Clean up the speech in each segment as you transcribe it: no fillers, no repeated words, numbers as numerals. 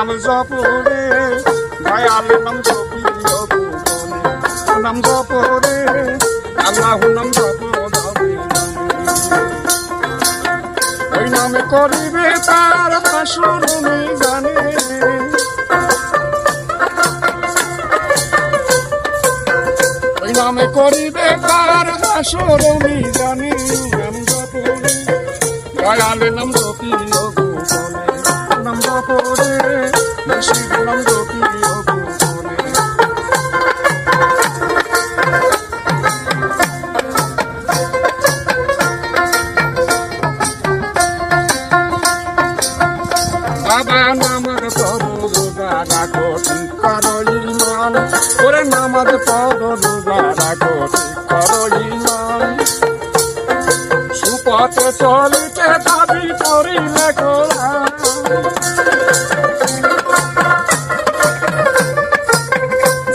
নাম জপরে দয়ালের নাম জপি নাম জপরে আল্লাহু নাম জপ ওই নামে করিবে তার বাসর জানে ওই নামে করিবে তার বাসর জানে নাম জপরে দয়ালের নাম জপি নাম জপরে মুর্শিদ নাম জপি বাবা নামাজ পড়ো রোজা রাখো ঠিক করো ঈমান ওরে নামাজ পড়ো রোজা রাখো ঠিক করো ঈমান সুপথে চলিতে দাবি করিলে কোরআন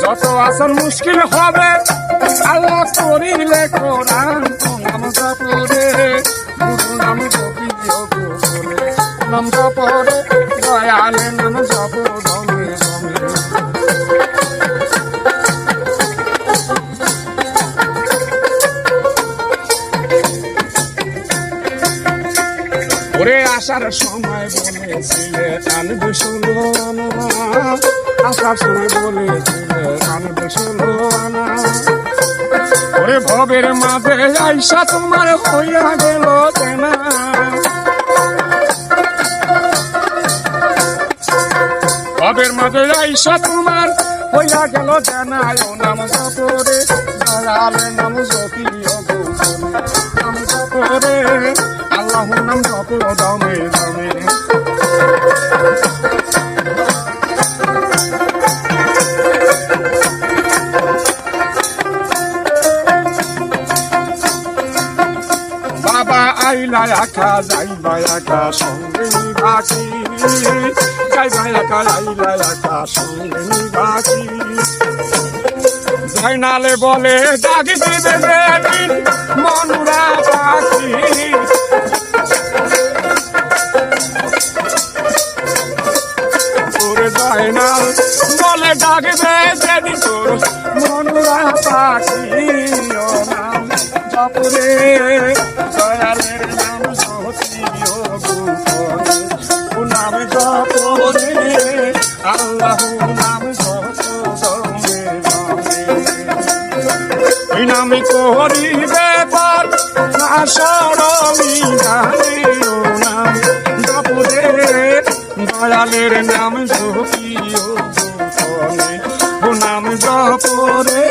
যত আসান মুশকিল হবে আল্লাহ করিলে কোরআন নাম জপরে গুরু নাম জপি নাম জপরে দয়ালে নাম জপ দমে দমে ওরে আসার সময় বলেছিলে আনবে ষোলো আনা আসার সময় বলেছিলে আনবে ষোলো আনা ওরে ভবের মাঝে আইসা তোমার হইয়া গেল চেনা ভবের মাঝে আইসা তোমার হইয়া গেল জানায় ও নাম জপরে দয়ালের নাম জপি নাম জপরে আল্লাহু নাম জপ দমে দমে বাবা আইলা একা যাইবা একা সঙ্গে নিবাকি যাইবা একা আইলা একা সঙ্গে নিবাকি জয়নালে বলে ডাকি দিবে যেদিন মনুরা পাখি তোর জয়নাল বলে ডাকবে যেদিন তোর মনুরা পাখি ও নাম জপরে দয়ালের নাম সতী ও নাম জপরে আল্লাহু নাম জপ দমে দমে ওই নামে করিবে পার আসর মিজানে ও নাম জপরে দয়ালের নাম জপি ও নাম জপরে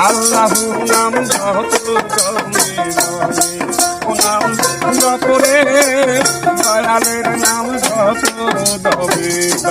আল্লাহু নাম জপ দমে দমে ও নাম জপরে দয়ালের নাম জপ দমে দমে